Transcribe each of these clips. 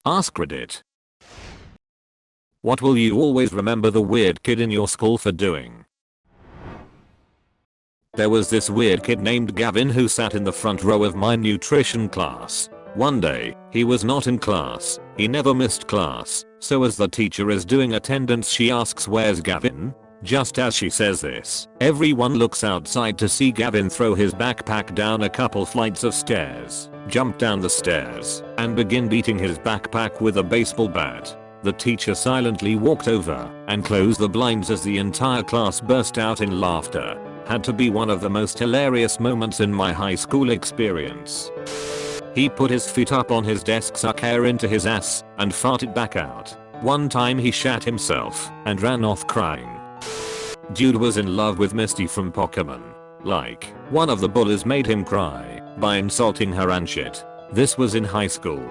AskReddit. What will you always remember the weird kid in your school for doing? There was this weird kid named Gavin who sat in the front row of my nutrition class. One day, he was not in class. He never missed class. So as the teacher is doing attendance, she asks, "Where's Gavin?" Just as she says this, everyone looks outside to see Gavin throw his backpack down a couple flights of stairs, jump down the stairs, and begin beating his backpack with a baseball bat. The teacher silently walked over and closed the blinds as the entire class burst out in laughter. Had to be one of the most hilarious moments in my high school experience. He put his feet up on his desk, sucked air into his ass, and farted back out. One time he shat himself and ran off crying. Dude was in love with Misty from Pokemon. Like, one of the bullies made him cry by insulting her and shit. This was in high school.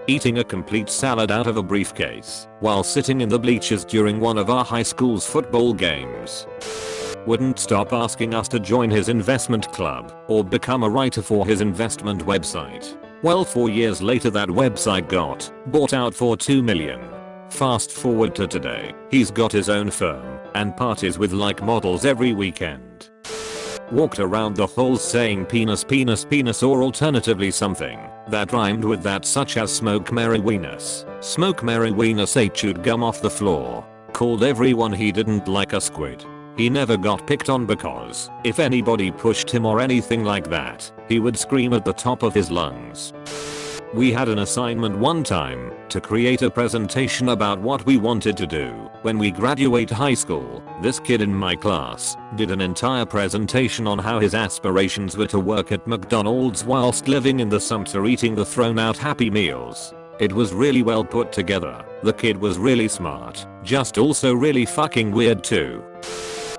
Eating a complete salad out of a briefcase while sitting in the bleachers during one of our high school's football games. Wouldn't stop asking us to join his investment club or become a writer for his investment website. Well, 4 years later that website got bought out for $2 million. Fast forward to today, he's got his own firm and parties with like models every weekend. Walked around the halls saying penis penis penis, or alternatively something that rhymed with that, such as smoke marijuanas. Smoke marijuana, say chewed gum off the floor. Called everyone he didn't like a squid. He never got picked on because if anybody pushed him or anything like that, he would scream at the top of his lungs. We had an assignment one time to create a presentation about what we wanted to do when we graduate high school. This kid in my class did an entire presentation on how his aspirations were to work at McDonald's whilst living in the Sumter eating the thrown out Happy Meals. It was really well put together. The kid was really smart, just also really fucking weird too.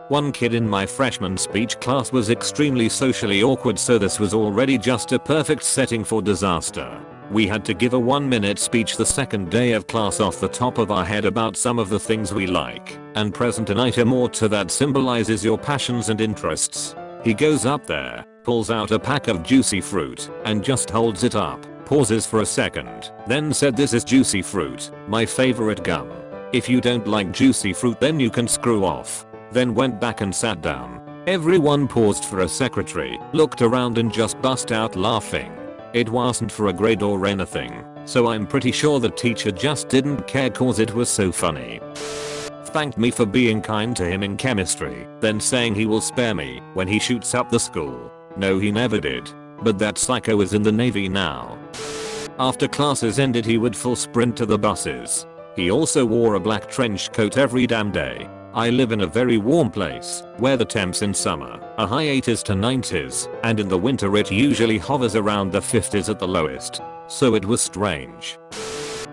One kid in my freshman speech class was extremely socially awkward, so this was already just a perfect setting for disaster. We had to give a 1-minute speech the second day of class off the top of our head about some of the things we like and present an item or two that symbolizes your passions and interests. He goes up there, pulls out a pack of juicy fruit and just holds it up, pauses for a second, then said, "This is juicy fruit, my favorite gum. If you don't like juicy fruit then you can screw off." Then went back and sat down. Everyone paused for a secretary, looked around and just bust out laughing. It wasn't for a grade or anything, so I'm pretty sure the teacher just didn't care cause it was so funny. Thanked me for being kind to him in chemistry, then saying he will spare me when he shoots up the school. No, he never did. But that psycho is in the Navy now. After classes ended he would full sprint to the buses. He also wore a black trench coat every damn day. I live in a very warm place where the temps in summer are high 80s to 90s and in the winter it usually hovers around the 50s at the lowest. So it was strange.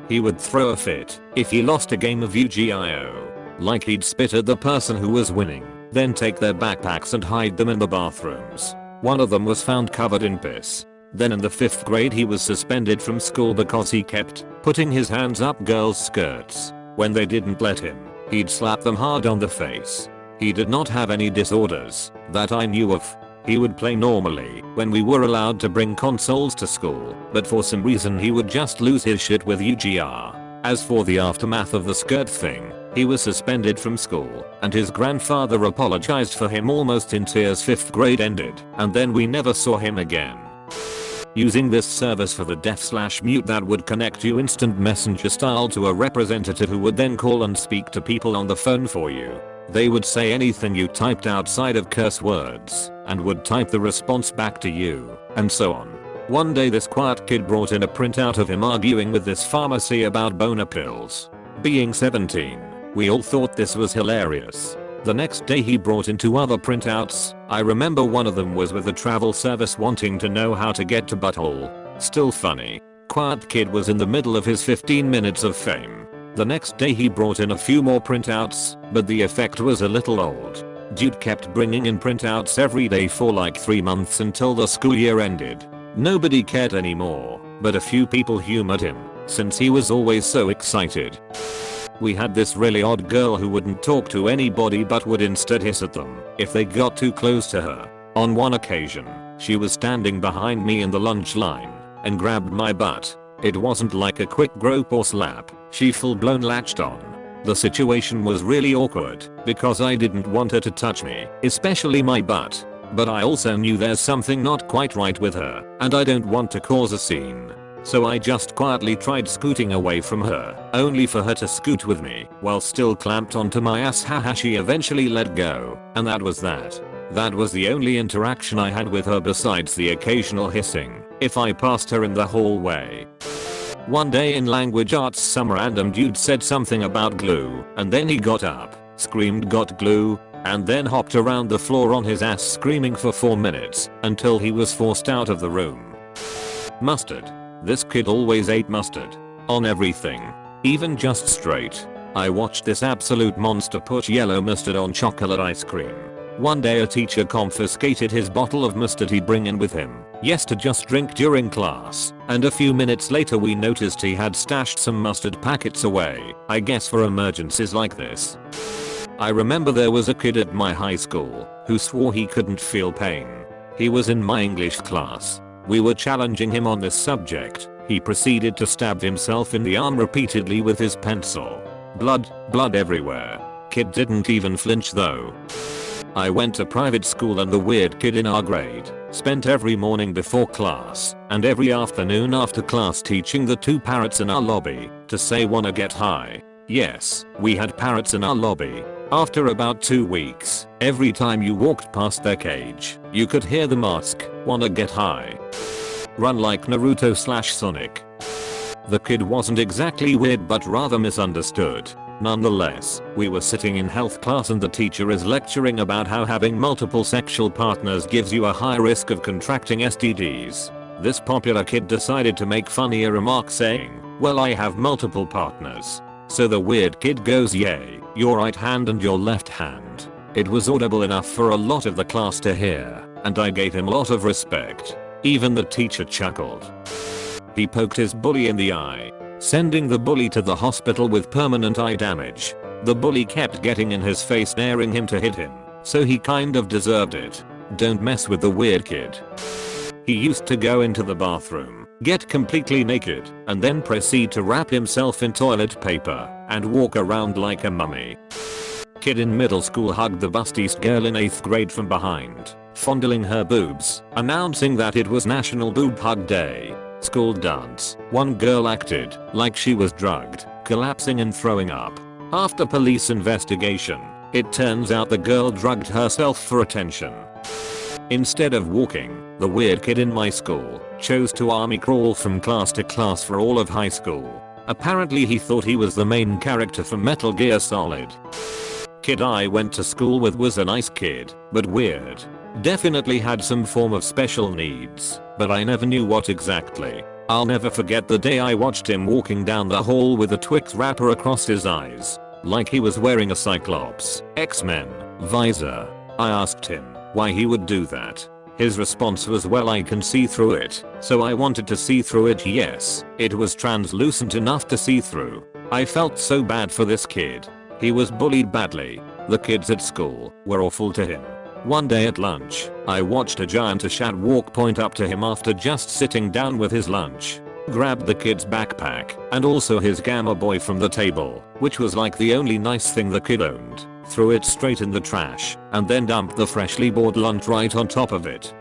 He would throw a fit if he lost a game of Yu-Gi-Oh! Like he'd spit at the person who was winning, then take their backpacks and hide them in the bathrooms. One of them was found covered in piss. Then in the 5th grade he was suspended from school because he kept putting his hands up girls' skirts. When they didn't let him, he'd slap them hard on the face. He did not have any disorders that I knew of. He would play normally when we were allowed to bring consoles to school, but for some reason he would just lose his shit with UGR. As for the aftermath of the skirt thing, he was suspended from school and his grandfather apologized for him almost in tears. 5th grade ended and then we never saw him again. Using this service for the deaf/mute that would connect you instant messenger style to a representative who would then call and speak to people on the phone for you. They would say anything you typed outside of curse words and would type the response back to you, and so on. One day this quiet kid brought in a printout of him arguing with this pharmacy about boner pills. Being 17, we all thought this was hilarious. The next day he brought in 2 other printouts. I remember one of them was with a travel service wanting to know how to get to butthole. Still funny. Quiet kid was in the middle of his 15 minutes of fame. The next day he brought in a few more printouts, but the effect was a little old. Dude kept bringing in printouts every day for like 3 months until the school year ended. Nobody cared anymore, but a few people humored him, since he was always so excited. We had this really odd girl who wouldn't talk to anybody but would instead hiss at them if they got too close to her. On one occasion, she was standing behind me in the lunch line and grabbed my butt. It wasn't like a quick grope or slap, she full blown latched on. The situation was really awkward because I didn't want her to touch me, especially my butt. But I also knew there's something not quite right with her and I don't want to cause a scene. So I just quietly tried scooting away from her, only for her to scoot with me while still clamped onto my ass. Haha, she eventually let go, and that was that. That was the only interaction I had with her besides the occasional hissing if I passed her in the hallway. One day in language arts some random dude said something about glue and then he got up, screamed got glue, and then hopped around the floor on his ass screaming for 4 minutes until he was forced out of the room. Mustard. This kid always ate mustard. On everything. Even just straight. I watched this absolute monster put yellow mustard on chocolate ice cream. One day a teacher confiscated his bottle of mustard he'd bring in with him, yes, to just drink during class, and a few minutes later we noticed he had stashed some mustard packets away, I guess for emergencies like this. I remember there was a kid at my high school who swore he couldn't feel pain. He was in my English class. We were challenging him on this subject. He proceeded to stab himself in the arm repeatedly with his pencil. Blood everywhere. Kid didn't even flinch though. I went to private school and the weird kid in our grade spent every morning before class and every afternoon after class teaching the 2 parrots in our lobby to say wanna get high. Yes, we had parrots in our lobby. After about 2 weeks, every time you walked past their cage, you could hear them ask, wanna get high? Run like Naruto/Sonic. The kid wasn't exactly weird but rather misunderstood. Nonetheless, we were sitting in health class and the teacher is lecturing about how having multiple sexual partners gives you a high risk of contracting STDs. This popular kid decided to make funnier remarks saying, well, I have multiple partners. So the weird kid goes, yay, your right hand and your left hand. It was audible enough for a lot of the class to hear, and I gave him a lot of respect. Even the teacher chuckled. He poked his bully in the eye, sending the bully to the hospital with permanent eye damage. The bully kept getting in his face daring him to hit him, so he kind of deserved it. Don't mess with the weird kid. He used to go into the bathroom, get completely naked, and then proceed to wrap himself in toilet paper and walk around like a mummy. Kid in middle school hugged the bustiest girl in 8th grade from behind, fondling her boobs, announcing that it was National Boob Hug Day. School dance. One girl acted like she was drugged, collapsing and throwing up. After police investigation, it turns out the girl drugged herself for attention. Instead of walking, the weird kid in my school chose to army crawl from class to class for all of high school. Apparently he thought he was the main character from Metal Gear Solid. Kid I went to school with was a nice kid, but weird. Definitely had some form of special needs, but I never knew what exactly. I'll never forget the day I watched him walking down the hall with a Twix wrapper across his eyes, like he was wearing a Cyclops X-Men visor. I asked him why he would do that. His response was, well, I can see through it, so I wanted to see through it. Yes, it was translucent enough to see through. I felt so bad for this kid. He was bullied badly. The kids at school were awful to him. One day at lunch, I watched a giant Ashad walk point up to him after just sitting down with his lunch, grabbed the kid's backpack and also his Gamma Boy from the table, which was like the only nice thing the kid owned, threw it straight in the trash, and then dumped the freshly bought lunch right on top of it.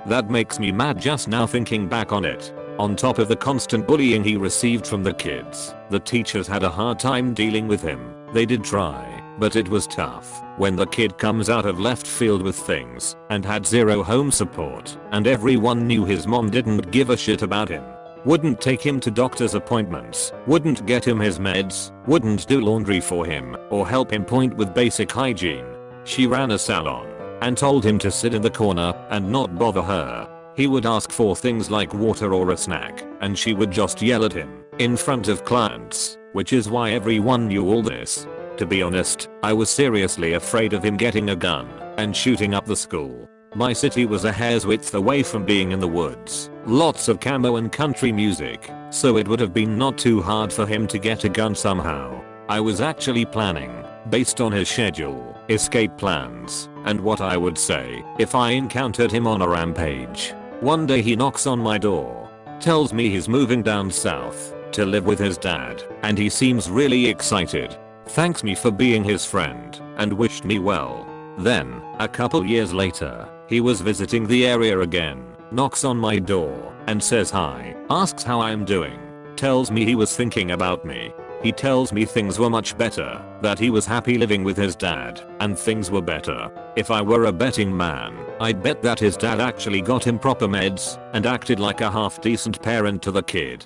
That makes me mad just now thinking back on it. On top of the constant bullying he received from the kids, the teachers had a hard time dealing with him. They did try, but it was tough when the kid comes out of left field with things and had zero home support, and everyone knew his mom didn't give a shit about him. Wouldn't take him to doctor's appointments, wouldn't get him his meds, wouldn't do laundry for him, or help him point with basic hygiene. She ran a salon and told him to sit in the corner and not bother her. He would ask for things like water or a snack, and she would just yell at him in front of clients, which is why everyone knew all this. To be honest, I was seriously afraid of him getting a gun and shooting up the school. My city was a hair's width away from being in the woods, lots of camo and country music, so it would have been not too hard for him to get a gun somehow. I was actually planning, based on his schedule, escape plans, and what I would say if I encountered him on a rampage. One day he knocks on my door. tells me he's moving down south to live with his dad and he seems really excited. Thanks me for being his friend and wished me well. Then, a couple years later, he was visiting the area again, knocks on my door and says hi, asks how I'm doing, tells me he was thinking about me. He tells me things were much better, that he was happy living with his dad, and things were better. If I were a betting man, I'd bet that his dad actually got him proper meds and acted like a half decent parent to the kid.